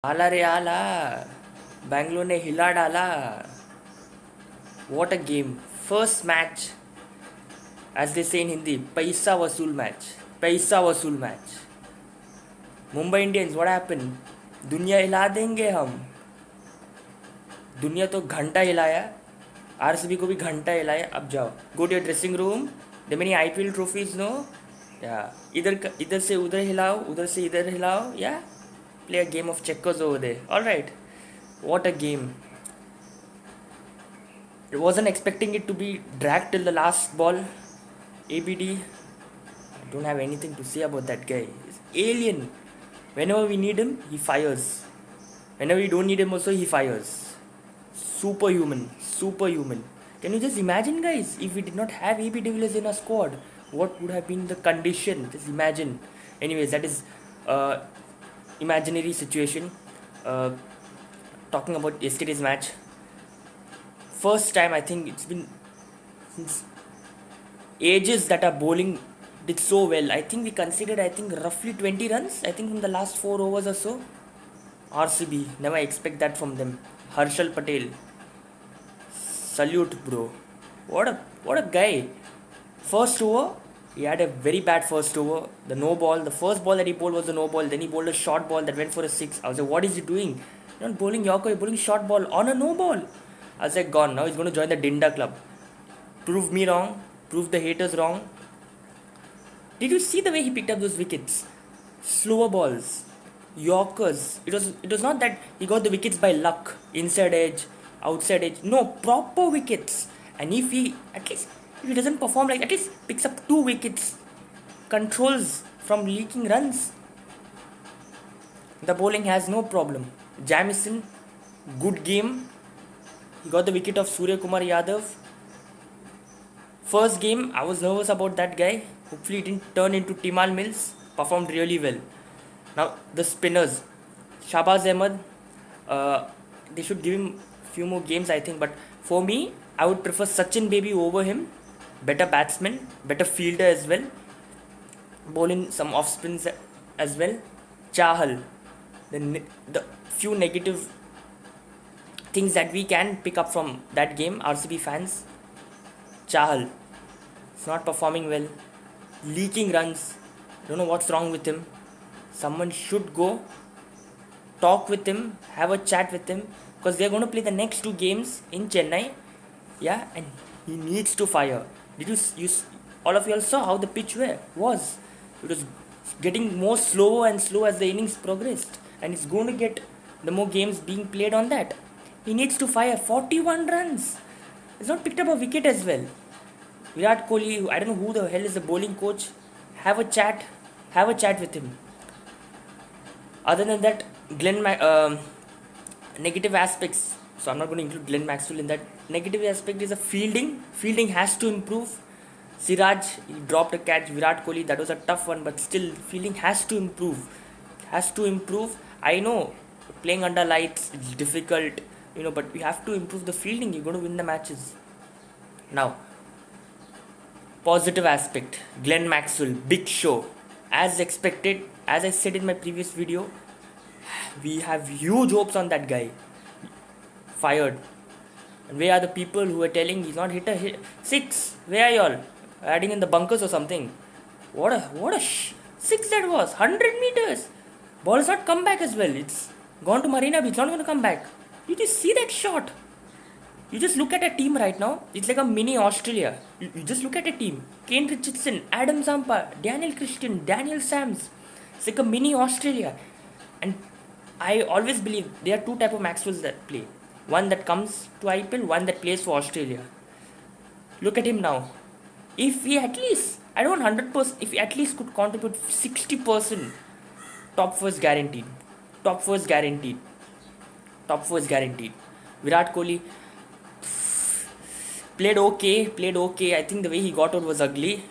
आला रे आला, बैंगलोर ने हिला डाला. What a game. First match, as they say in Hindi, पैसा वसूल मैच. पैसा वसूल match. Mumbai Indians, what happen? दुनिया हिला देंगे हम. दुनिया तो घंटा हिलाया, आरसीबी को भी घंटा हिलाया. अब जाओ, go to your dressing room. The many IPL trophies no. या इधर से उधर हिलाओ, उधर से इधर हिलाओ. या play a game of checkers over there. Alright, what a game. I wasn't expecting it to be dragged till the last ball. ABD, I don't have anything to say about that guy. He's alien. Whenever we need him, he fires. Whenever we don't need him also, he fires. Superhuman. Superhuman. Can you just imagine, guys, if we did not have AB de Villiers in our squad, what would have been the condition? Just imagine. Anyways, that is imaginary situation. Talking about yesterday's match, first time I think it's been since ages that our bowling did so well. I think we conceded roughly 20 runs. I think from the last 4 overs or so. RCB, never expect that from them. Harshal Patel, salute, bro. What a guy. First over, he had a very bad first over. The no ball. The first ball that he bowled was the no ball. Then he bowled a short ball that went for a six. I was like, what is he doing? You're not bowling Yorker, you're bowling short ball on a no ball. I was like, gone. Now he's going to join the Dinda club. Prove me wrong. Prove the haters wrong. Did you see the way he picked up those wickets? Slower balls, Yorkers. It was not that he got the wickets by luck, inside edge, outside edge. No, proper wickets. And if he doesn't perform, like at least picks up 2 wickets, controls from leaking runs, the bowling has no problem. Jamieson, good game. He got the wicket of Surya Kumar Yadav. First game, I was nervous about that guy. Hopefully, it didn't turn into Timal Mills. Performed really well. Now, the spinners. Shahbaz Ahmed, they should give him few more games, I think. But for me, I would prefer Sachin Baby over him. Better batsman, better fielder as well. Bowling some off spins as well. Chahal. The few negative things that we can pick up from that game, RCB fans. Chahal is not performing well, leaking runs. Don't know what's wrong with him. Someone should go talk with him, have a chat with him, because they're going to play the next 2 games in Chennai. Yeah, and he needs to fire. Did you all of you all saw how the pitch was? It was getting more slow and slow as the innings progressed, and it's going to get the more games being played on that. He needs to fire 41 runs. He's not picked up a wicket as well. Virat Kohli, I don't know who the hell is the bowling coach. Have a chat with him. Other than that, negative aspects. So I'm not going to include Glenn Maxwell in that. Negative aspect is a fielding. Fielding has to improve. Siraj, he dropped a catch. Virat Kohli, that was a tough one, but still fielding has to improve. I know playing under lights is difficult, but we have to improve the fielding. You're going to win the matches. Now, positive aspect, Glenn Maxwell, big show. As expected, as I said in my previous video, we have huge hopes on that guy. Fired. And where are the people who are telling he's not hit a six? Where are y'all? Adding in the bunkers or something? What a six that was. 100 meters. Ball has not come back as well. It's gone to Marina Beach. It's not going to come back. Did you see that shot? You just look at a team right now. It's like a mini Australia. You just look at a team. Kane Richardson, Adam Zampa, Daniel Christian, Daniel Sams. It's like a mini Australia. And I always believe there are 2 types of Maxwells that play. One that comes to IPL, one that plays for Australia. Look at him now. If he at least, I don't 100%, if he at least could contribute 60%, top first guaranteed. Top first guaranteed. Virat Kohli played okay. I think the way he got out was ugly.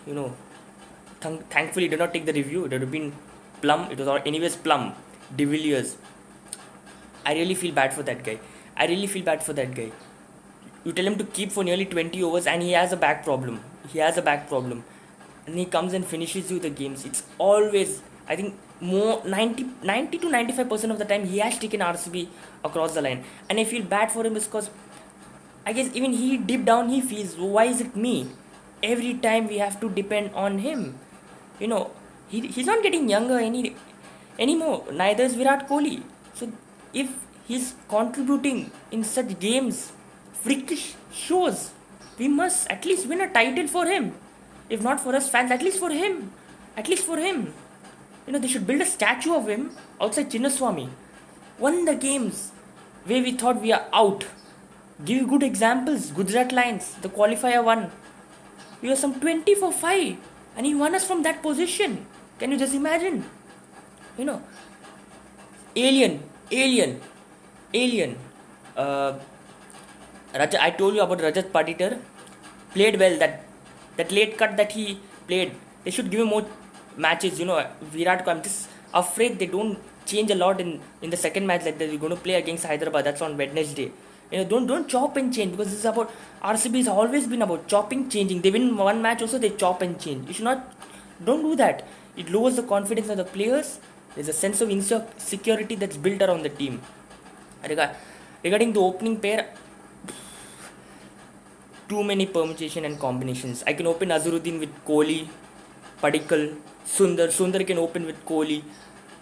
Thankfully, he did not take the review. It would have been plum. It was anyways plum. De Villiers. I really feel bad for that guy. You tell him to keep for nearly 20 overs and he has a back problem. And he comes and finishes you the games. It's always, I think more 90 to 95% of the time he has taken RCB across the line, and I feel bad for him because I guess even he deep down he feels, why is it me? Every time we have to depend on him. You know, he's not getting younger anymore. Neither is Virat Kohli. So if he's contributing in such games, freakish shows, we must at least win a title for him. If not for us fans, at least for him. At least for him. You know, they should build a statue of him outside Chinnaswamy. Won the games where we thought we are out. Give you good examples. Gujarat Lions, the qualifier won. We were some 20 for 5 and he won us from that position. Can you just imagine? You know, alien, alien, alien. Uh, I told you about Rajat Patitar. Played well. That late cut that he played, they should give him more matches. You know, Virat Kohli. I'm just afraid they don't change a lot in the second match that they're going to play against Hyderabad. That's on Wednesday. You know, don't chop and change, because this is about RCB. Has always been about chopping, changing. They win one match also, they chop and change. You should not. Don't do that. It lowers the confidence of the players. There's a sense of insecurity that's built around the team. Regarding the opening pair, too many permutation and combinations. I can open Azharuddin with Kohli, Padikkal, Sundar. Sundar can open with Kohli.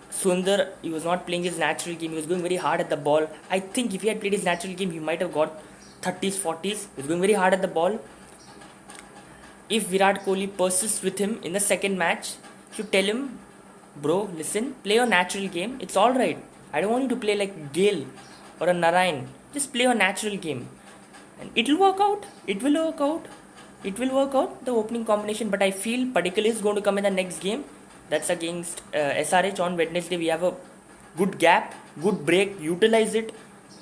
Sundar, he was not playing his natural game. He was going very hard at the ball. I think if he had played his natural game, he might have got 30s, 40s. He was going very hard at the ball. If Virat Kohli persists with him in the second match, should tell him, bro, listen, play your natural game. It's alright. I don't want you to play like Gale or a Narayan. Just play your natural game. And it'll work out. It will work out. It will work out, the opening combination. But I feel Padikkal is going to come in the next game. That's against SRH on Wednesday. We have a good gap, good break, utilize it,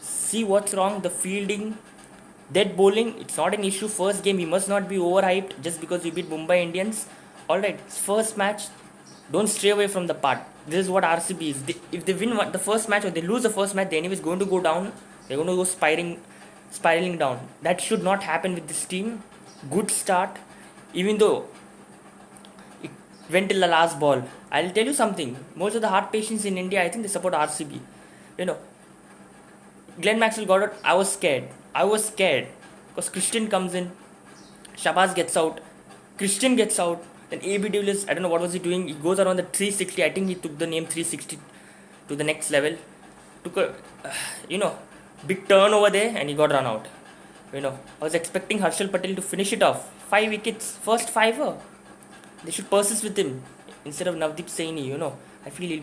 see what's wrong, the fielding, dead bowling. It's not an issue. First game, we must not be overhyped just because we beat Mumbai Indians. Alright, first match, don't stray away from the part. This is what RCB is. If they win the first match or they lose the first match, the enemy is going to go down. They're going to go spiraling down. That should not happen with this team. Good start, even though went till the last ball. I'll tell you something. Most of the heart patients in India, I think they support RCB. You know, Glenn Maxwell got it. I was scared because Christian comes in, Shabazz gets out, Christian gets out, then AB de Villiers, I don't know what was he doing. He goes around the 360. I think he took the name 360 to the next level. Took a big turn over there and he got run out. You know, I was expecting Harshal Patel to finish it off. 5 wickets, first fiver. They should persist with him instead of Navdeep Saini. You know, I feel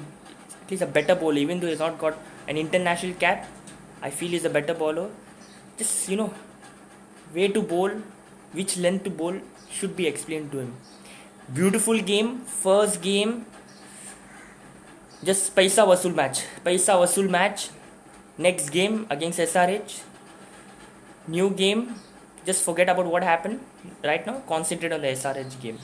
he's a better bowler, even though he's not got an international cap. I feel he's a better bowler. Just, way to bowl, which length to bowl should be explained to him. Beautiful game, first game. Just paisa vasool match. Next game against SRH. New game. Just forget about what happened right now. Concentrate on the SRH game.